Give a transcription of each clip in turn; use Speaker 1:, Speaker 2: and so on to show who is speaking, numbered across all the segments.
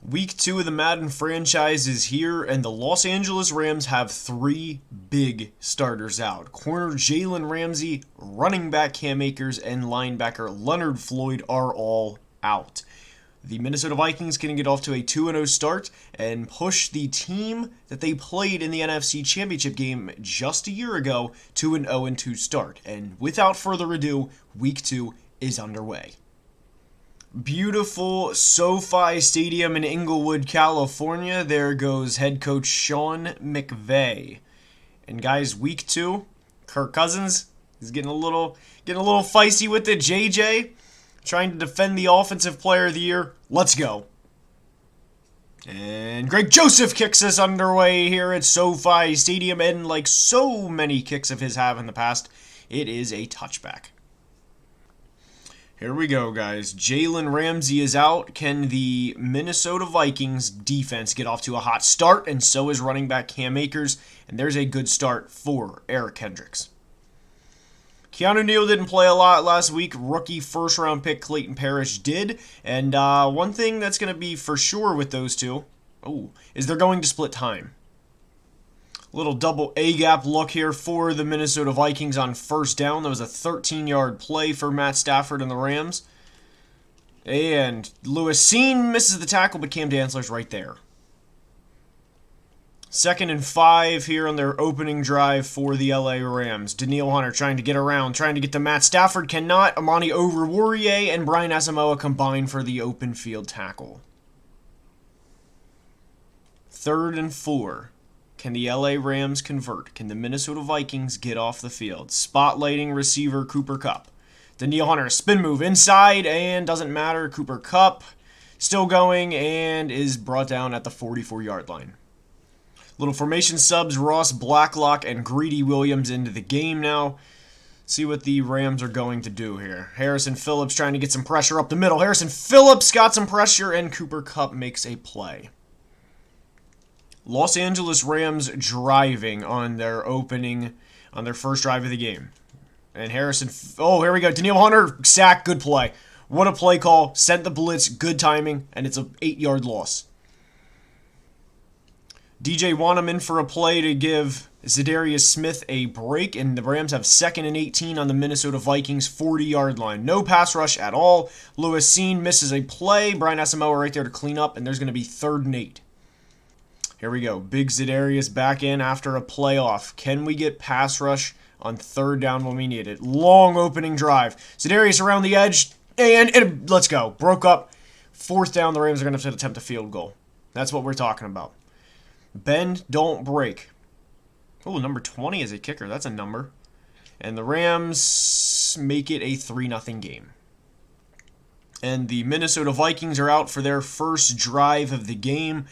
Speaker 1: Week 2 of the Madden franchise is here, and the Los Angeles Rams have three big starters out. Corner Jalen Ramsey, running back Cam Akers, and linebacker Leonard Floyd are all out. The Minnesota Vikings can get off to a 2-0 start and push the team that they played in the NFC Championship game just a year ago to an 0-2 start. And without further ado, Week 2 is underway. Beautiful SoFi Stadium in Inglewood, California. There goes head coach Sean McVay. And guys, week 2, Kirk Cousins is getting a little feisty with it. JJ trying to defend the offensive player of the year. Let's go. And Greg Joseph kicks us underway here at SoFi Stadium, and like so many kicks of his have in the past, it is a touchback. Here we go, guys. Jalen Ramsey is out. Can the Minnesota Vikings defense get off to a hot start? And so is running back Cam Akers. And there's a good start for Eric Hendricks. Keanu Neal didn't play a lot last week. Rookie first-round pick Clayton Parrish did. And one thing that's going to be for sure with those two is they're going to split time. Little double A-gap look here for the Minnesota Vikings on first down. That was a 13-yard play for Matt Stafford and the Rams. And Lewis Cine misses the tackle, but Cam Dantzler's right there. 2nd and 5 here on their opening drive for the LA Rams. Danielle Hunter trying to get around, trying to get to Matt Stafford. Cannot. Amani Oruwariye and Brian Asamoah combine for the open field tackle. 3rd and 4. Can the LA Rams convert? Can the Minnesota Vikings get off the field? Spotlighting receiver Cooper Kupp. Danielle Hunter, spin move inside, and doesn't matter. Cooper Kupp still going and is brought down at the 44-yard line. Little formation subs, Ross Blacklock and Greedy Williams into the game now. See what the Rams are going to do here. Harrison Phillips trying to get some pressure up the middle. Harrison Phillips got some pressure, and Cooper Kupp makes a play. Los Angeles Rams driving on their first drive of the game. And here we go. Danielle Hunter, sack, good play. What a play call. Sent the blitz, good timing, and it's an 8-yard loss. DJ Wanneman for a play to give Za'Darius Smith a break, and the Rams have 2nd and 18 on the Minnesota Vikings 40-yard line. No pass rush at all. Lewis Cine misses a play. Brian Asamoah right there to clean up, and there's going to be 3rd and 8. Here we go. Big Za'Darius back in after a playoff. Can we get pass rush on 3rd down when we need it? Long opening drive. Za'Darius around the edge, and let's go. Broke up. 4th down, the Rams are going to have to attempt a field goal. That's what we're talking about. Bend, don't break. Oh, number 20 is a kicker. That's a number. And the Rams make it a 3-0 game. And the Minnesota Vikings are out for their first drive of the game.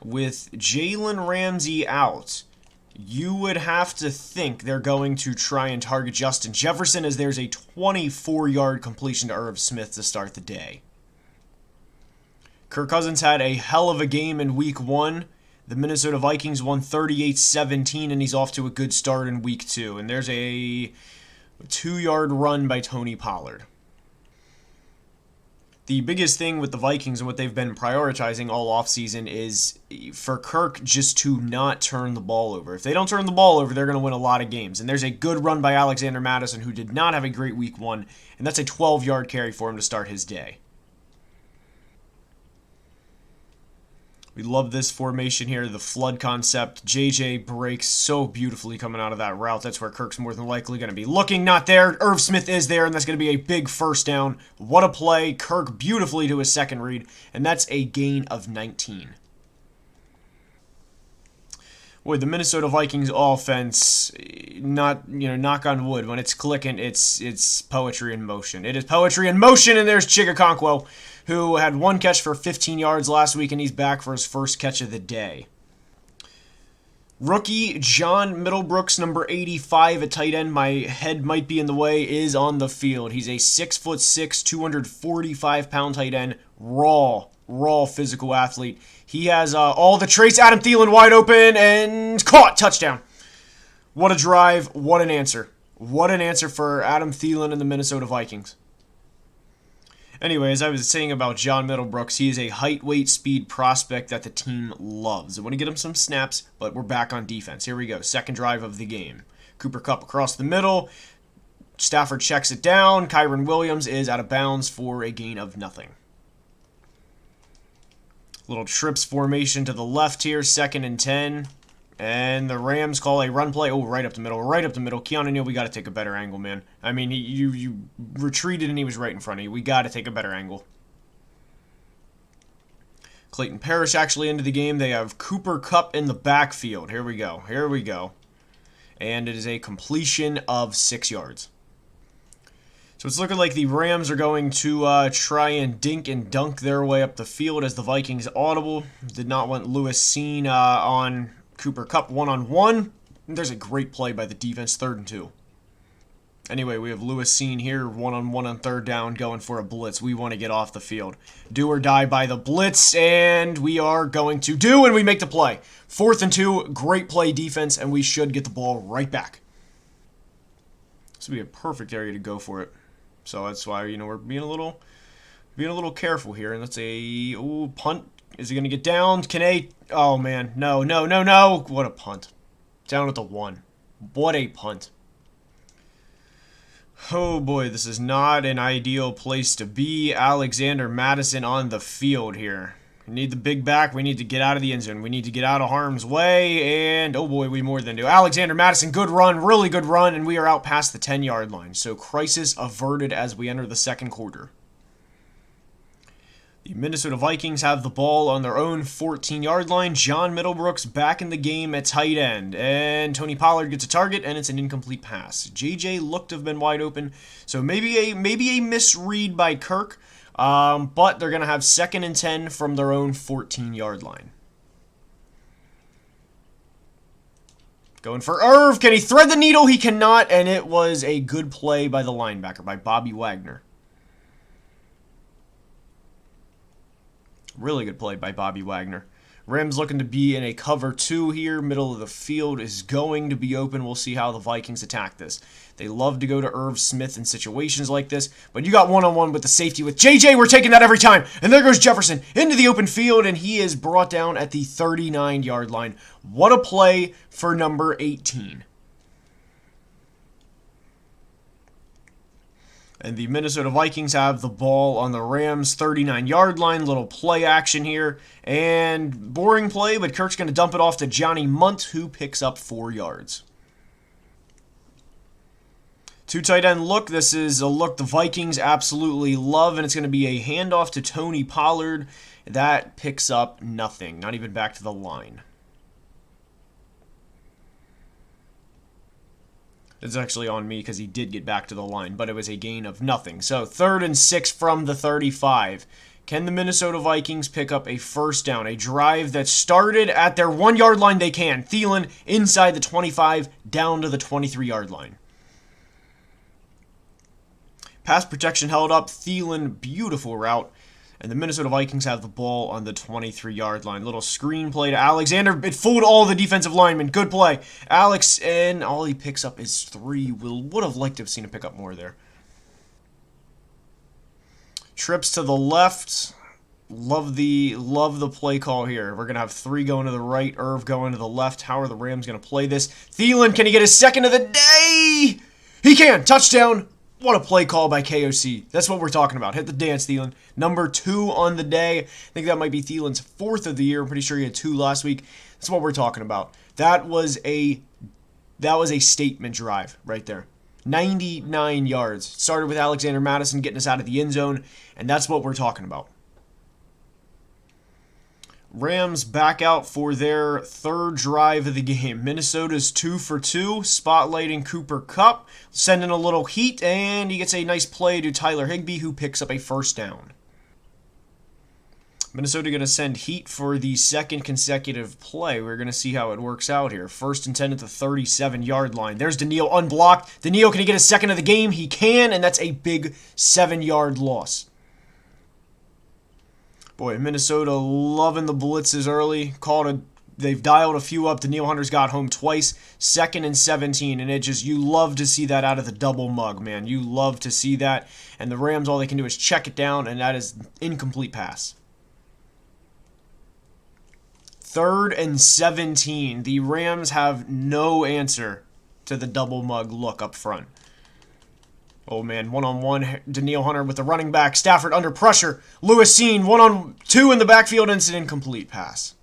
Speaker 1: With Jalen Ramsey out, you would have to think they're going to try and target Justin Jefferson, as there's a 24-yard completion to Irv Smith to start the day. Kirk Cousins had a hell of a game in Week 1. The Minnesota Vikings won 38-17, and he's off to a good start in Week 2. And there's a 2-yard run by Tony Pollard. The biggest thing with the Vikings and what they've been prioritizing all offseason is for Kirk just to not turn the ball over. If they don't turn the ball over, they're going to win a lot of games. And there's a good run by Alexander Mattison, who did not have a great Week 1, and that's a 12-yard carry for him to start his day. We love this formation here, the flood concept. JJ breaks so beautifully coming out of that route. That's where Kirk's more than likely going to be looking. Not there. Irv Smith is there, and that's going to be a big first down. What a play. Kirk beautifully to his second read, and that's a gain of 19. Boy, the Minnesota Vikings offense, knock on wood, when it's clicking, it's poetry in motion. It is poetry in motion, and there's Chigakonkwo, who had 1 catch for 15 yards last week, and he's back for his first catch of the day. Rookie John Middlebrooks, number 85 at tight end, my head might be in the way, is on the field. He's a 6'6", 245-pound tight end, raw physical athlete. He has all the traits. Adam Thielen wide open and caught. Touchdown. What a drive. What an answer. What an answer for Adam Thielen and the Minnesota Vikings. Anyway, as I was saying about John Middlebrooks, he is a height, weight, speed prospect that the team loves. I want to get him some snaps, but we're back on defense. Here we go. Second drive of the game. Cooper Kupp across the middle. Stafford checks it down. Kyron Williams is out of bounds for a gain of nothing. Little trips formation to the left here. 2nd and 10. And the Rams call a run play. Oh, right up the middle. Right up the middle. Keanu Neal, we got to take a better angle, man. I mean, you retreated and he was right in front of you. We got to take a better angle. Clayton Parrish actually into the game. They have Cooper Kupp in the backfield. Here we go. Here we go. And it is a completion of 6 yards. So it's looking like the Rams are going to try and dink and dunk their way up the field as the Vikings audible. Did not want Lewis seen on Cooper Kupp one-on-one. There's a great play by the defense, 3rd and 2. Anyway, we have Lewis seen here, one-on-one on 3rd down, going for a blitz. We want to get off the field. Do or die by the blitz, and we are going to do, and we make the play. 4th and 2, great play defense, and we should get the ball right back. This would be a perfect area to go for it. So that's why, we're being a little careful here. And that's a punt. Is he going to get down? Oh, man. No. What a punt. Down at the 1. What a punt. Oh, boy. This is not an ideal place to be. Alexander Mattison on the field here. We need the big back. We need to get out of the end zone. We need to get out of harm's way. And, oh, boy, we more than do. Alexander Mattison, good run. Really good run. And we are out past the 10-yard line. So crisis averted as we enter the 2nd quarter. The Minnesota Vikings have the ball on their own 14-yard line. John Middlebrooks back in the game at tight end. And Tony Pollard gets a target, and it's an incomplete pass. JJ looked to have been wide open. So maybe a misread by Kirk. But they're going to have 2nd and 10 from their own 14-yard line. Going for Irv. Can he thread the needle? He cannot, and it was a good play by the linebacker, by Bobby Wagner. Really good play by Bobby Wagner. Rams looking to be in a cover 2 here. Middle of the field is going to be open. We'll see how the Vikings attack this. They love to go to Irv Smith in situations like this. But you got one-on-one with the safety with JJ. We're taking that every time. And there goes Jefferson into the open field. And he is brought down at the 39-yard line. What a play for number 18. And the Minnesota Vikings have the ball on the Rams' 39-yard line. Little play action here. And boring play, but Kirk's going to dump it off to Johnny Munt, who picks up 4 yards. 2 tight end look. This is a look the Vikings absolutely love, and it's going to be a handoff to Tony Pollard. That picks up nothing. Not even back to the line. It's actually on me because he did get back to the line, but it was a gain of nothing. So 3rd and 6 from the 35. Can the Minnesota Vikings pick up a 1st down? A drive that started at their 1-yard line. They can. Thielen inside the 25 down to the 23-yard line. Pass protection held up. Thielen, beautiful route. And the Minnesota Vikings have the ball on the 23-yard line. Little screen play to Alexander. It fooled all the defensive linemen. Good play. Alex, and all he picks up is 3. Would have liked to have seen him pick up more there. Trips to the left. Love the play call here. We're going to have 3 going to the right. Irv going to the left. How are the Rams going to play this? Thielen, can he get his 2nd of the day? He can. Touchdown. What a play call by KOC. That's what we're talking about. Hit the dance, Thielen. Number 2 on the day. I think that might be Thielen's 4th of the year. I'm pretty sure he had 2 last week. That's what we're talking about. That was a statement drive right there. 99 yards. Started with Alexander Mattison getting us out of the end zone, and that's what we're talking about. Rams back out for their 3rd drive of the game. Minnesota's 2 for 2, spotlighting Cooper Kupp, sending a little heat, and he gets a nice play to Tyler Higbee, who picks up a 1st down. Minnesota going to send heat for the 2nd consecutive play. We're going to see how it works out here. 1st and 10 at the 37-yard line. There's Daniil unblocked. Daniil, can he get his 2nd of the game? He can, and that's a big 7-yard loss. Boy, Minnesota loving the blitzes early. Called a They've dialed a few up. Danielle Hunter's got home twice, 2nd and 17, and you love to see that out of the double mug, man. You love to see that, and the Rams, all they can do is check it down, and that is incomplete pass. 3rd and 17. The Rams have no answer to the double mug look up front. Oh, man, one-on-one, Danielle Hunter with the running back. Stafford under pressure. Lewis Seen, 1-on-2 in the backfield, and it's an incomplete pass.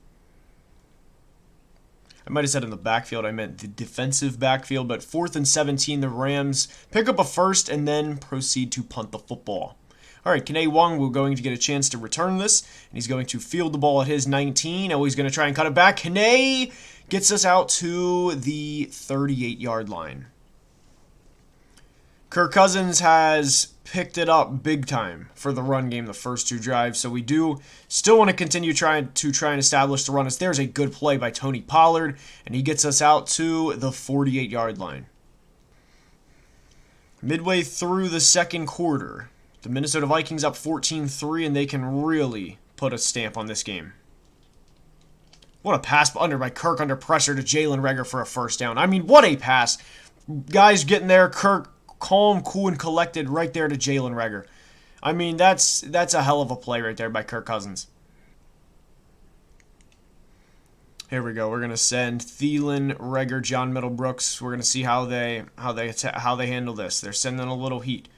Speaker 1: I might have said in the backfield, I meant the defensive backfield, but 4th and 17, the Rams pick up a first and then proceed to punt the football. All right, Kene Wong going to get a chance to return this, and he's going to field the ball at his 19. Oh, he's going to try and cut it back. Kene gets us out to the 38-yard line. Kirk Cousins has picked it up big time for the run game the first 2 drives, so we do still want to continue trying and establish the run. As there's a good play by Tony Pollard, and he gets us out to the 48-yard line. Midway through the second quarter, the Minnesota Vikings up 14-3, and they can really put a stamp on this game. What a pass under by Kirk under pressure to Jalen Reagor for a first down. I mean, what a pass. Guys getting there, Kirk calm, cool, and collected right there to Jalen Reagor. I mean, that's a hell of a play right there by Kirk Cousins. Here we go. We're gonna send Thielen, Reagor, John Middlebrooks. We're gonna see how they handle this. They're sending a little heat.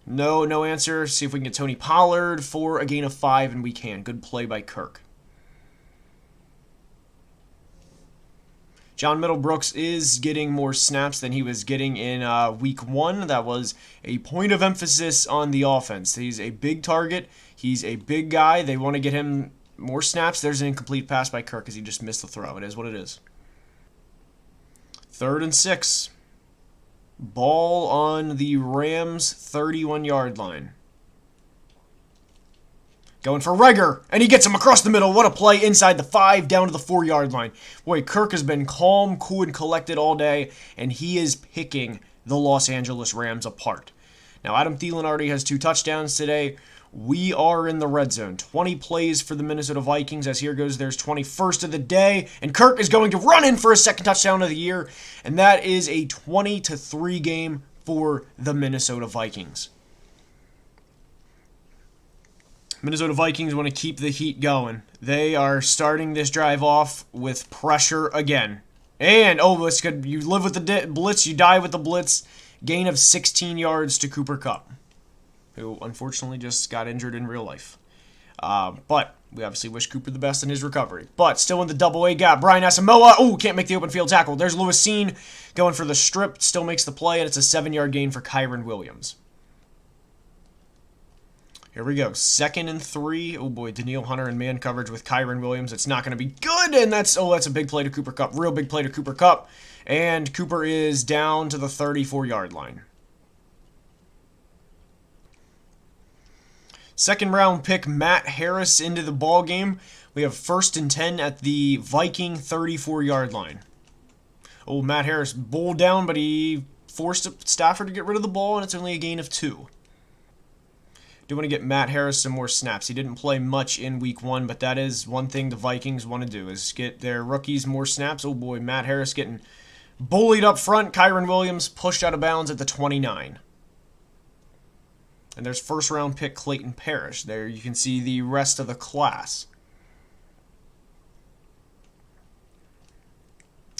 Speaker 1: No answer. See if we can get Tony Pollard for a gain of 5, and we can. Good play by Kirk. John Middlebrooks is getting more snaps than he was getting in week 1. That was a point of emphasis on the offense. He's a big target. He's a big guy. They want to get him more snaps. There's an incomplete pass by Kirk because he just missed the throw. It is what it is. 3rd and 6. Ball on the Rams' 31-yard line. Going for Reagor, and he gets him across the middle. What a play inside the 5, down to the 4-yard line. Boy, Kirk has been calm, cool, and collected all day, and he is picking the Los Angeles Rams apart. Now, Adam Thielen already has 2 touchdowns today. We are in the red zone. 20 plays for the Minnesota Vikings. As here goes, there's 21st of the day, and Kirk is going to run in for his 2nd touchdown of the year, and that is a 20-3 game for the Minnesota Vikings. Minnesota Vikings want to keep the heat going. They are starting this drive off with pressure again. And, this could, you live with the blitz, you die with the blitz. Gain of 16 yards to Cooper Kupp, who unfortunately just got injured in real life. But we obviously wish Cooper the best in his recovery. But still in the double A gap. Brian Asamoah, can't make the open field tackle. There's Lewis Seen going for the strip, still makes the play, and it's a 7-yard gain for Kyren Williams. Here we go. 2nd and 3. Oh boy, Danielle Hunter in man coverage with Kyren Williams. It's not going to be good, and that's a big play to Cooper Kupp. Real big play to Cooper Kupp. And Cooper is down to the 34-yard line. 2nd round pick Matt Harris into the ball game. We have 1st and 10 at the Viking 34-yard line. Matt Harris bowled down, but he forced Stafford to get rid of the ball, and it's only a gain of 2. Do want to get Matt Harris some more snaps. He didn't play much in week 1, but that is one thing the Vikings want to do, is get their rookies more snaps. Oh boy, Matt Harris getting bullied up front. Kyren Williams pushed out of bounds at the 29. And there's 1st round pick Clayton Parrish. There you can see the rest of the class.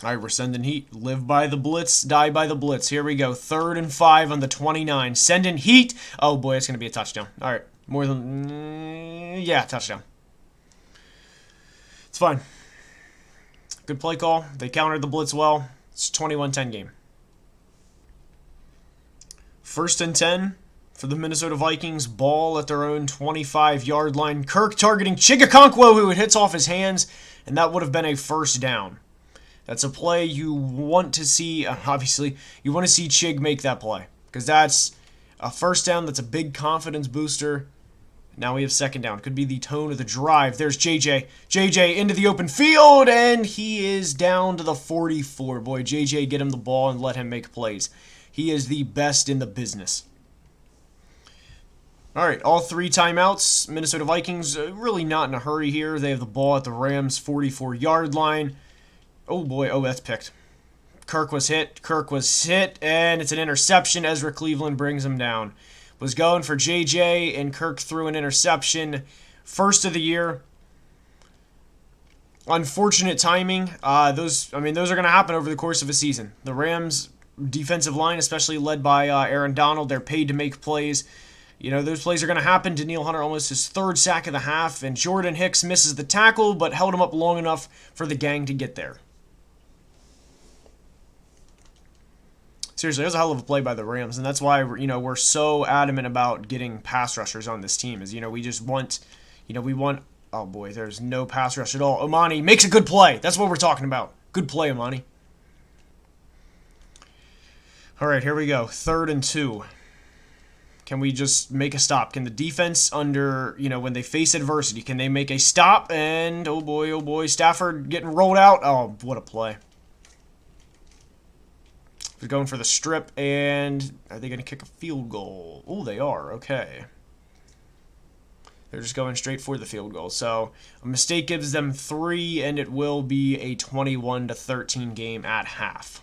Speaker 1: All right, we're sending heat. Live by the blitz, die by the blitz. Here we go. 3rd and 5 on the 29. Sending heat. Oh, boy, it's going to be a touchdown. All right, more than... touchdown. It's fine. Good play call. They countered the blitz well. It's a 21-10 game. 1st and 10 for the Minnesota Vikings. Ball at their own 25-yard line. Kirk targeting Chigakonkwo, who it hits off his hands, and that would have been a 1st down. That's a play you want to see. Obviously, you want to see Chig make that play, because that's a 1st down. That's a big confidence booster. Now we have 2nd down. Could be the tone of the drive. There's JJ. JJ into the open field, and he is down to the 44. Boy, JJ, get him the ball and let him make plays. He is the best in the business. All right, all 3 timeouts. Minnesota Vikings really not in a hurry here. They have the ball at the Rams' 44-yard line. Oh, boy. Oh, that's picked. Kirk was hit, and it's an interception. Ezra Cleveland brings him down. Was going for JJ, and Kirk threw an interception. First of the year. Unfortunate timing. Those are going to happen over the course of a season. The Rams' defensive line, especially led by Aaron Donald, they're paid to make plays. You know, those plays are going to happen. Danielle Hunter almost his 3rd sack of the half, and Jordan Hicks misses the tackle, but held him up long enough for the gang to get there. Seriously, it was a hell of a play by the Rams, and that's why we're so adamant about getting pass rushers on this team. Is we just want, we want. Oh boy, there's no pass rush at all. Omani makes a good play. That's what we're talking about. Good play, Omani. All right, here we go. 3rd and 2. Can we just make a stop? Can the defense when they face adversity, can they make a stop? And oh boy, Stafford getting rolled out. Oh, what a play. They're going for the strip, and are they going to kick a field goal? Oh, they are. Okay. They're just going straight for the field goal. So a mistake gives them 3, and it will be a 21-13 game at half.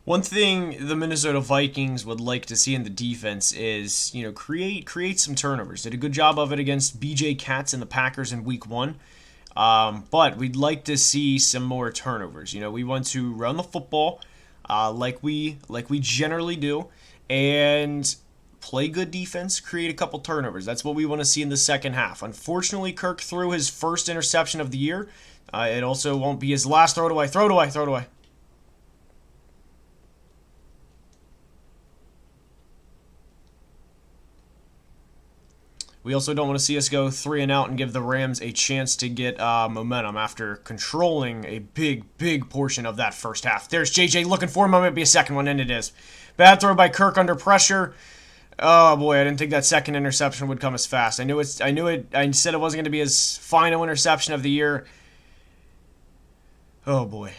Speaker 1: One thing the Minnesota Vikings would like to see in the defense is, create some turnovers. Did a good job of it against B.J. Katz and the Packers in Week 1. But we'd like to see some more turnovers. We want to run the football like we generally do, and play good defense, create a couple turnovers. That's what we want to see in the second half. Unfortunately, Kirk threw his first interception of the year. It also won't be his last. Throw it away. Throw it away. Throw it away. We also don't want to see us go 3 and out and give the Rams a chance to get momentum after controlling a big portion of that first half. There's JJ looking for him. Might be a second one, and it is. Bad throw by Kirk under pressure. Oh boy, I didn't think that second interception would come as fast. I knew it. I said it wasn't going to be his final interception of the year. Oh boy.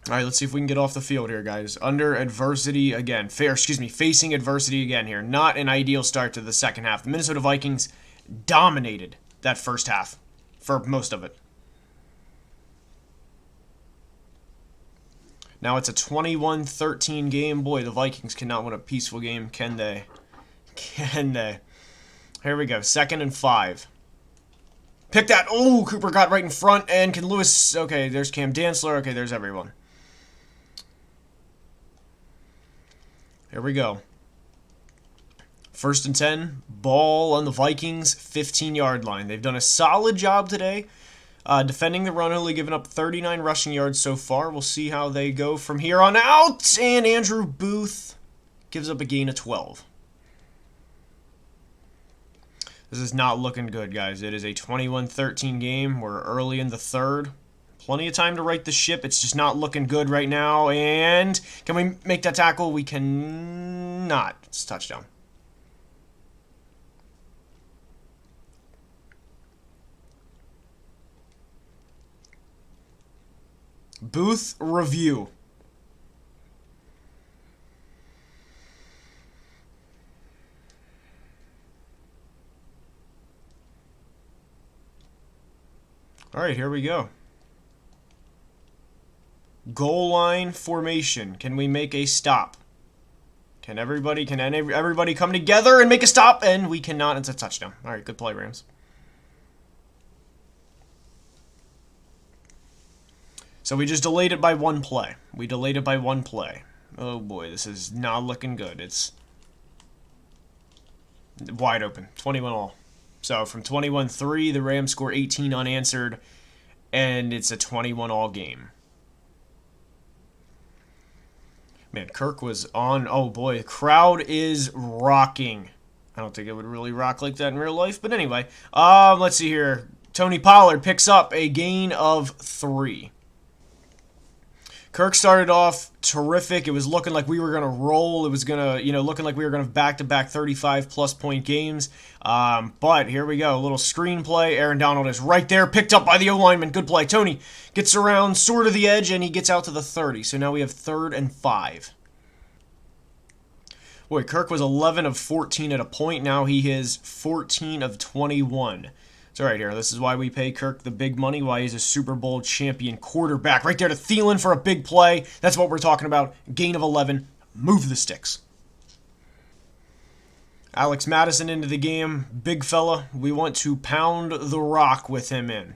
Speaker 1: All right, let's see if we can get off the field here, guys. Under adversity again. Facing adversity again here. Not an ideal start to the second half. The Minnesota Vikings dominated that first half for most of it. Now it's a 21-13 game. Boy, the Vikings cannot win a peaceful game, can they? Can they? Here we go. 2nd and 5. Pick that. Oh, Cooper got right in front. And can Lewis... Okay, there's Cam Dantzler. Okay, there's everyone. Here we go. 1st and 10. Ball on the Vikings' 15-yard line. They've done a solid job today defending the run, only giving up 39 rushing yards so far. We'll see how they go from here on out. And Andrew Booth gives up a gain of 12. This is not looking good, guys. It is a 21-13 game. We're early in the 3rd. Plenty of time to right the ship. It's just not looking good right now. And can we make that tackle? We cannot. It's a touchdown. Booth review. All right, here we go. Goal line formation. Can we make a stop? Can everybody come together and make a stop? And we cannot. It's a touchdown. All right, good play, Rams. So we just delayed it by 1 play. We delayed it by 1 play. Oh boy, this is not looking good. It's wide open. 21 all. So from 21-3, the Rams score 18 unanswered, and it's a 21 all game. Man, Kirk was on. Oh boy, the crowd is rocking. I don't think it would really rock like that in real life, but anyway. Let's see here. Tony Pollard picks up a gain of 3. Kirk started off terrific. It was looking like we were going to roll. It was going to, looking like we were going to have back-to-back 35-plus point games. But here we go. A little screenplay. Aaron Donald is right there, picked up by the O-lineman. Good play. Tony gets around sort of the edge, and he gets out to the 30. So now we have 3rd and 5. Boy, Kirk was 11 of 14 at a point. Now he is 14 of 21. It's all right here. This is why we pay Kirk the big money, why he's a Super Bowl champion quarterback. Right there to Thielen for a big play. That's what we're talking about. Gain of 11. Move the sticks. Alex Madison into the game. Big fella. We want to pound the rock with him in.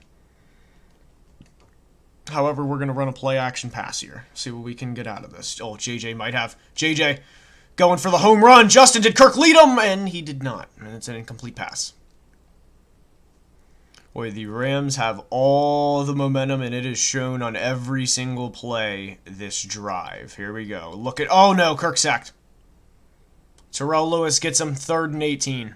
Speaker 1: However, we're going to run a play-action pass here. See what we can get out of this. Oh, JJ might have. JJ going for the home run. Justin, did Kirk lead him? And he did not. And it's an incomplete pass. Boy, the Rams have all the momentum, and it is shown on every single play this drive. Here we go. Look at... Oh, no. Kirk sacked. Terrell Lewis gets him 3rd and 18.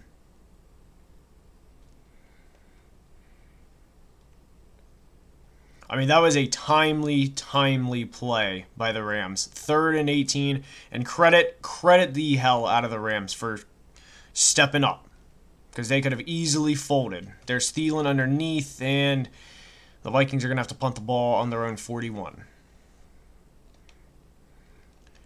Speaker 1: I mean, that was a timely play by the Rams. 3rd and 18. And credit the hell out of the Rams for stepping up. Because they could have easily folded. There's Thielen underneath, and the Vikings are going to have to punt the ball on their own 41.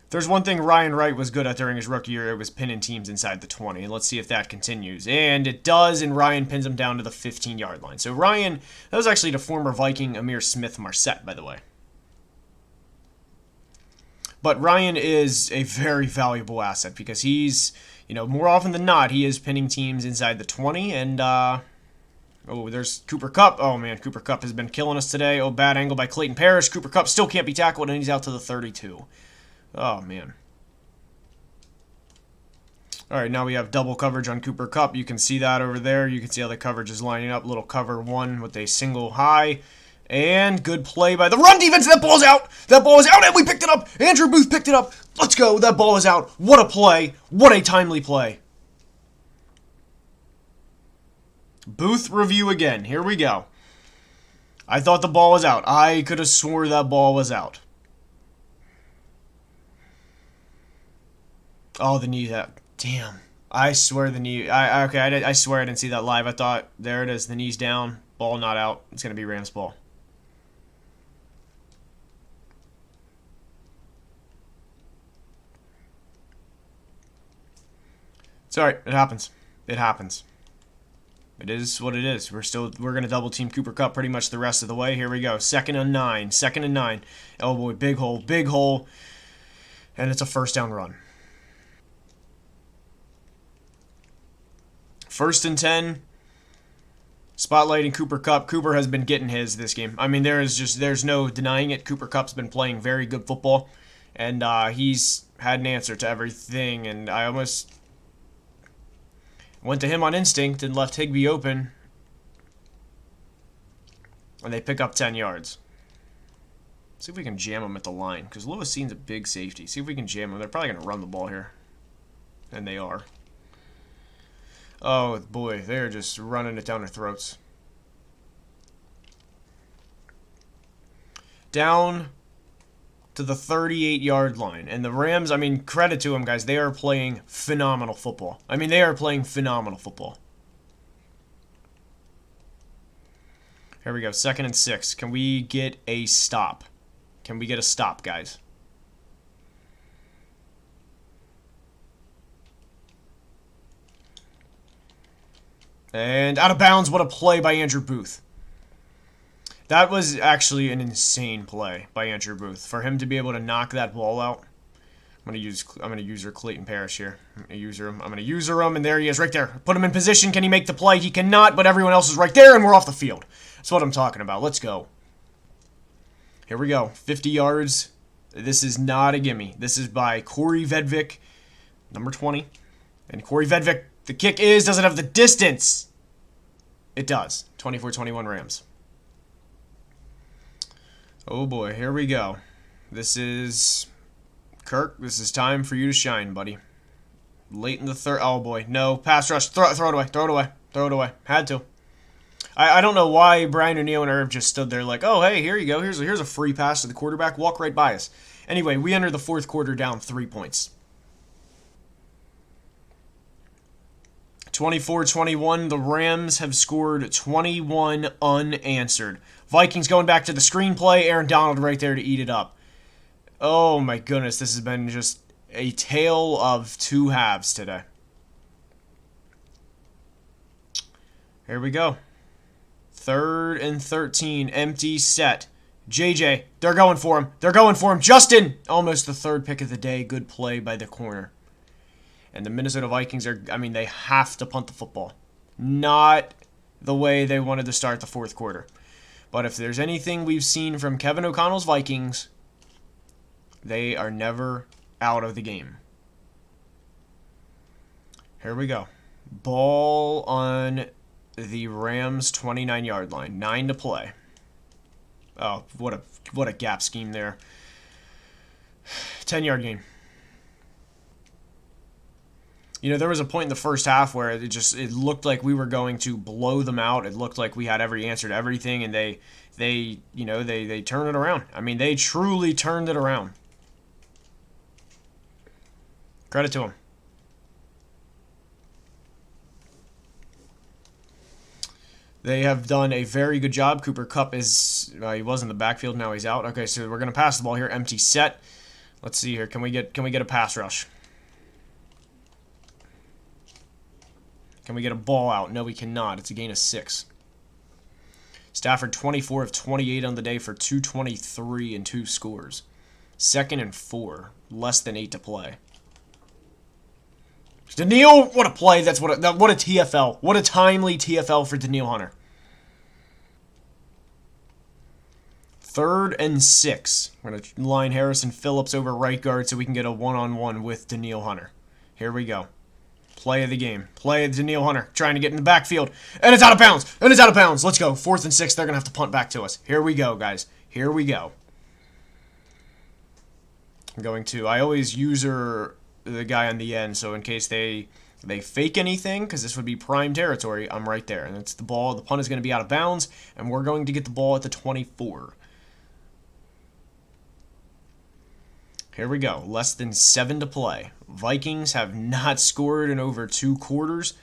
Speaker 1: If there's one thing Ryan Wright was good at during his rookie year, it was pinning teams inside the 20. And let's see if that continues. And it does, and Ryan pins them down to the 15-yard line. So Ryan, that was actually the former Viking Amir Smith-Marset, by the way. But Ryan is a very valuable asset because he's... more often than not, he is pinning teams inside the 20, and, there's Cooper Kupp. Oh, man, Cooper Kupp has been killing us today. Oh, bad angle by Clayton Parrish. Cooper Kupp still can't be tackled, and he's out to the 32. Oh, man. All right, now we have double coverage on Cooper Kupp. You can see that over there. You can see how the coverage is lining up. Little cover 1 with a single high. And good play by the run defense. That ball's out. That ball is out, and we picked it up. Andrew Booth picked it up. Let's go. That ball is out. What a play. What a timely play. Booth review again. Here we go. I thought the ball was out. I could have swore that ball was out. Oh, the knee. Damn. I swear the knee. I swear I didn't see that live. I thought, there it is. The knee's down. Ball not out. It's going to be Rams ball. It's alright. It happens. It happens. It is what it is. We're going to double team Cooper Kupp pretty much the rest of the way. Here we go. 2nd and 9. 2nd and 9. Oh boy, big hole. Big hole. And it's a 1st down run. 1st and 10. Spotlighting Cooper Kupp. Cooper has been getting his this game. I mean, there's no denying it. Cooper Kupp's been playing very good football. And he's had an answer to everything. And I almost went to him on instinct and left Higbee open. And they pick up 10 yards. See if we can jam him at the line. Because Lewis Seen's a big safety. See if we can jam him. They're probably going to run the ball here. And they are. Oh, boy. They're just running it down their throats. Down to the 38-yard line. And the Rams, I mean, credit to them, guys. They are playing phenomenal football. I mean, they are playing phenomenal football. Here we go. 2nd and 6. Can we get a stop? Can we get a stop, guys? And out of bounds. What a play by Andrew Booth. That was actually an insane play by Andrew Booth. For him to be able to knock that ball out. I'm gonna use Clayton Parrish here. I'm gonna use him, and there he is right there. Put him in position. Can he make the play? He cannot, but everyone else is right there, and we're off the field. That's what I'm talking about. Let's go. Here we go. 50 yards. This is not a gimme. This is by Corey Vedvik, number 20. And Corey Vedvik, the kick doesn't have the distance. It does. 24-21 Rams. Oh boy, here we go. This is Kirk. This is time for you to shine, buddy. Late in the third. Oh boy, no pass rush. Throw it away. Throw it away. Throw it away. Had to. I don't know why Brian O'Neill and Irv just stood there like, oh, hey, here you go. Here's a free pass to the quarterback. Walk right by us. Anyway, we enter the fourth quarter down 3 points. 24-21, the Rams have scored 21 unanswered. Vikings going back to the screenplay. Aaron Donald right there to eat it up. Oh my goodness, this has been just a tale of two halves today. Here we go. 3rd and 13, empty set. JJ, they're going for him. They're going for him. Justin, almost the 3rd pick of the day. Good play by the corner. And the Minnesota Vikings they have to punt the football. Not the way they wanted to start the fourth quarter. But if there's anything we've seen from Kevin O'Connell's Vikings, they are never out of the game. Here we go. Ball on the Rams' 29-yard line. 9 to play. Oh, what a gap scheme there. 10-yard gain. You know, there was a point in the first half where it looked like we were going to blow them out. It looked like we had every answer to everything, and they turned it around. I mean, they truly turned it around. Credit to them. They have done a very good job. Cooper Kupp he was in the backfield, now he's out. Okay, so we're going to pass the ball here. Empty set. Let's see here. Can we get a pass rush? Can we get a ball out? No, we cannot. It's a gain of 6. Stafford 24 of 28 on the day for 223 and 2 scores. 2nd and 4. Less than 8 to play. Danielle, what a play. What a TFL. What a timely TFL for Danielle Hunter. 3rd and 6. We're going to line Harrison Phillips over right guard so we can get a one-on-one with Danielle Hunter. Here we go. Play of the game. Play of Danielle Hunter trying to get in the backfield. And it's out of bounds. And it's out of bounds. Let's go. 4th and 6. They're going to have to punt back to us. Here we go, guys. Here we go. I always user the guy on the end, so in case they fake anything, because this would be prime territory, I'm right there. And it's the ball. The punt is going to be out of bounds, and we're going to get the ball at the 24. Here we go. Less than 7 to play. Vikings have not scored in over 2 quarters.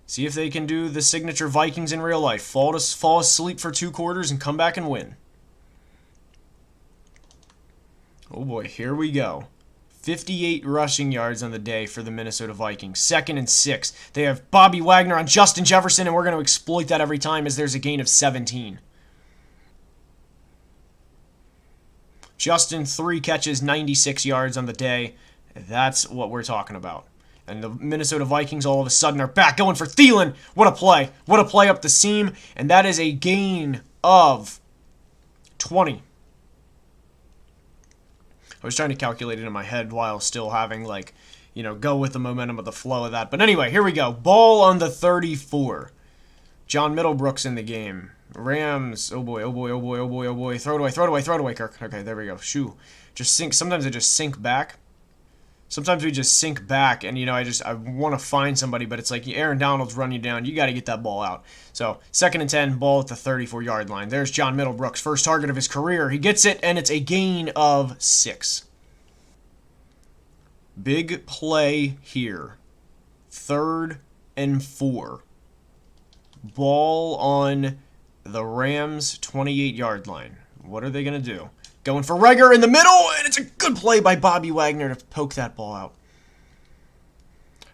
Speaker 1: See if they can do the signature Vikings in real life. Fall asleep for 2 quarters and come back and win. Oh boy, here we go. 58 rushing yards on the day for the Minnesota Vikings. 2nd and 6. They have Bobby Wagner on Justin Jefferson, and we're going to exploit that every time as there's a gain of 17. Justin, 3 catches, 96 yards on the day. That's what we're talking about. And the Minnesota Vikings all of a sudden are back going for Thielen. What a play. What a play up the seam. And that is a gain of 20. I was trying to calculate it in my head while still having, go with the momentum of the flow of that. But anyway, here we go. Ball on the 34. John Middlebrooks in the game. Rams. Oh boy, oh boy, oh boy, oh boy, oh boy. Throw it away, Kirk. Okay, there we go. Shoo. Just sink. Sometimes I just sink back. Sometimes we just sink back, and, I want to find somebody, but it's like Aaron Donald's running you down. You got to get that ball out. So, 2nd and 10, ball at the 34-yard line. There's John Middlebrooks, first target of his career. He gets it, and it's a gain of 6. Big play here. 3rd and 4. Ball on the Rams' 28-yard line. What are they going to do? Going for Reagor in the middle, and it's a good play by Bobby Wagner to poke that ball out.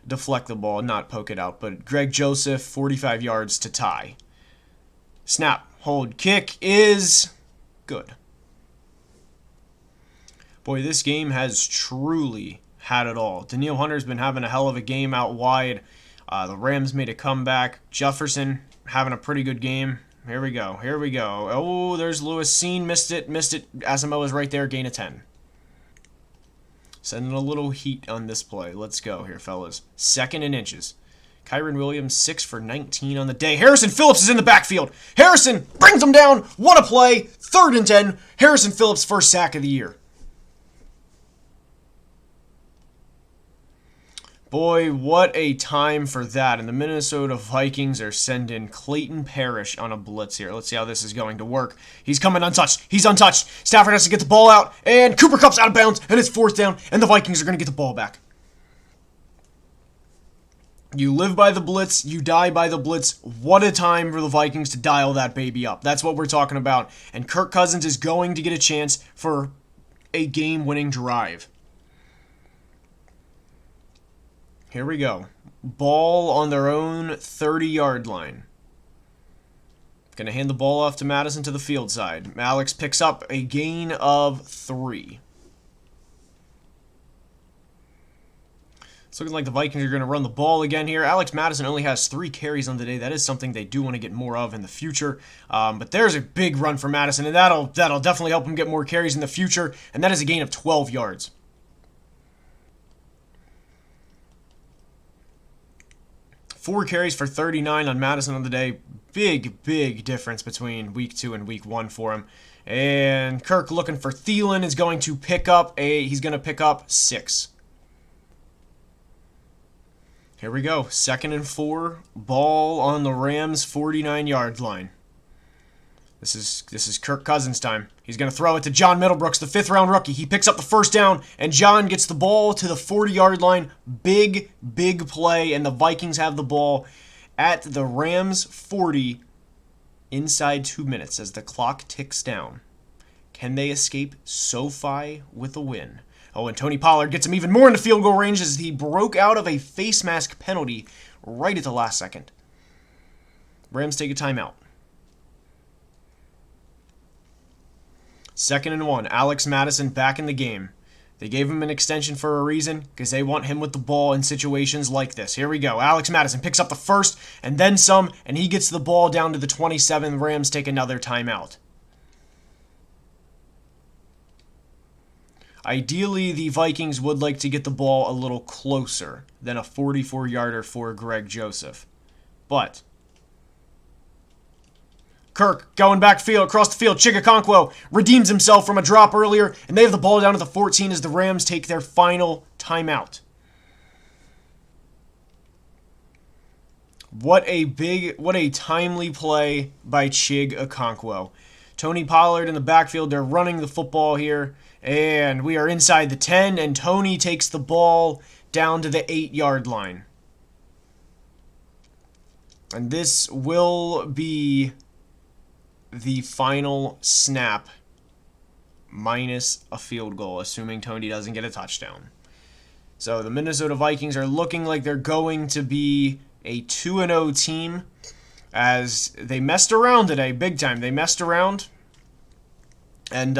Speaker 1: Deflect the ball, not poke it out, but Greg Joseph, 45 yards to tie. Snap, hold, kick is good. Boy, this game has truly had it all. Danielle Hunter's been having a hell of a game out wide. The Rams made a comeback. Jefferson having a pretty good game. Here we go. Here we go. Oh, there's Lewis. Seen. Missed it. Asamoah's right there. Gain of 10. Sending a little heat on this play. Let's go here, fellas. 2nd and inches. Kyron Williams, 6 for 19 on the day. Harrison Phillips is in the backfield. Harrison brings him down. What a play. 3rd and 10. Harrison Phillips, first sack of the year. Boy, what a time for that. And the Minnesota Vikings are sending Clayton Parrish on a blitz here. Let's see how this is going to work. He's coming untouched. He's untouched. Stafford has to get the ball out, and Cooper Kupp's out of bounds, and it's 4th down, and the Vikings are going to get the ball back. You live by the blitz, you die by the blitz. What a time for the Vikings to dial that baby up. That's what we're talking about. And Kirk Cousins is going to get a chance for a game-winning drive. Here we go. Ball on their own 30-yard line. Going to hand the ball off to Madison to the field side. Alex picks up a gain of 3. It's looking like the Vikings are going to run the ball again here. Alex Madison only has 3 carries on the day. That is something they do want to get more of in the future. But there's a big run for Madison, and that'll definitely help him get more carries in the future. And that is a gain of 12 yards. Four carries for 39 on Madison on the day. Big difference between week 2 and week 1 for him. And Kirk looking for Thielen is going to pick up he's going to pick up 6. Here we go. 2nd and 4. Ball on the Rams' 49-yard line. This is Kirk Cousins' time. He's going to throw it to John Middlebrooks, the 5th-round rookie. He picks up the 1st down, and John gets the ball to the 40-yard line. Big play, and the Vikings have the ball at the Rams' 40 inside 2 minutes as the clock ticks down. Can they escape SoFi with a win? Oh, and Tony Pollard gets him even more into field goal range as he broke out of a face mask penalty right at the last second. Rams take a timeout. 2nd and 1. Alex Madison back in the game. They gave him an extension for a reason, because they want him with the ball in situations like this. Here we go. Alex Madison picks up the 1st and then some, and he gets the ball down to the 27. Rams take another timeout. Ideally, the Vikings would like to get the ball a little closer than a 44-yarder for Greg Joseph. But Kirk going backfield across the field. Chigakonkwo redeems himself from a drop earlier, and they have the ball down to the 14 as the Rams take their final timeout. What a timely play by Chigakonkwo. Tony Pollard in the backfield, they're running the football here, and we are inside the 10, and Tony takes the ball down to the 8-yard line. And this will be the final snap minus a field goal, assuming Tony doesn't get a touchdown. So the Minnesota Vikings are looking like they're going to be a 2-0 team, as they messed around today, big time. They messed around, and,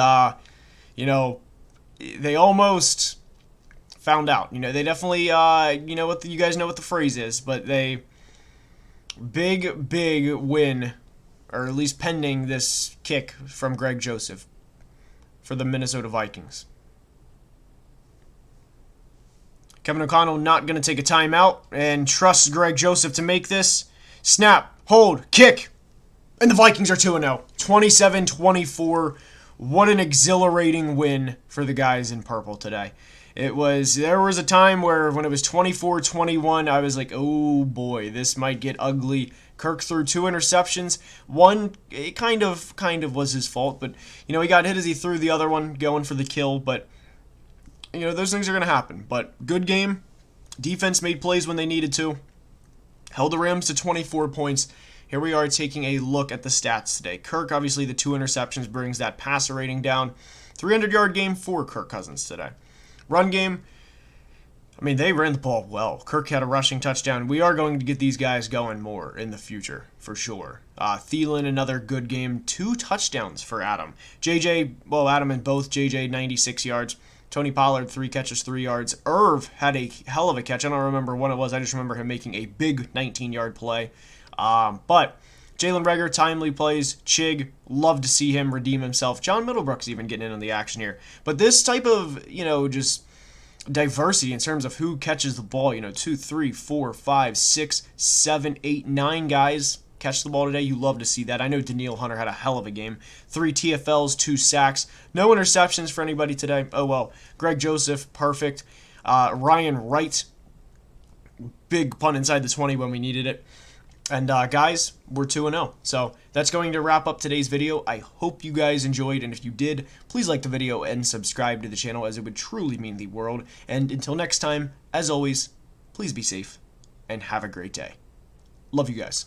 Speaker 1: they almost found out. They definitely, you guys know what the phrase is, but they, big win, or at least pending this kick from Greg Joseph for the Minnesota Vikings. Kevin O'Connell not going to take a timeout and trusts Greg Joseph to make this. Snap, hold, kick, and the Vikings are 2-0. 27-24. What an exhilarating win for the guys in purple today. There was a time where when it was 24-21, I was like, oh boy, this might get ugly. Kirk threw 2 interceptions. One, it kind of was his fault, but he got hit as he threw the other one going for the kill, but those things are going to happen. But good game. Defense made plays when they needed to. Held the Rams to 24 points. Here we are taking a look at the stats today. Kirk, obviously the 2 interceptions brings that passer rating down. 300-yard game for Kirk Cousins today. Run game, they ran the ball well. Kirk had a rushing touchdown. We are going to get these guys going more in the future, for sure. Thielen, another good game. 2 touchdowns for Adam. Adam and both. JJ, 96 yards. Tony Pollard, 3 catches, 3 yards. Irv had a hell of a catch. I don't remember what it was. I just remember him making a big 19-yard play. But Jalen Reagor, timely plays. Chig, love to see him redeem himself. John Middlebrooks even getting in on the action here. But this type of, just diversity in terms of who catches the ball, 2, 3, 4, 5, 6, 7, 8, 9 guys catch the ball today. You love to see that. I know Daniil Hunter had a hell of a game. 3 TFLs, 2 sacks. No interceptions for anybody today. Oh, well. Greg Joseph, perfect. Ryan Wright, big punt inside the 20 when we needed it. And guys, we're 2-0. So that's going to wrap up today's video. I hope you guys enjoyed, and if you did, please like the video and subscribe to the channel, as it would truly mean the world. And until next time, as always, please be safe and have a great day. Love you guys.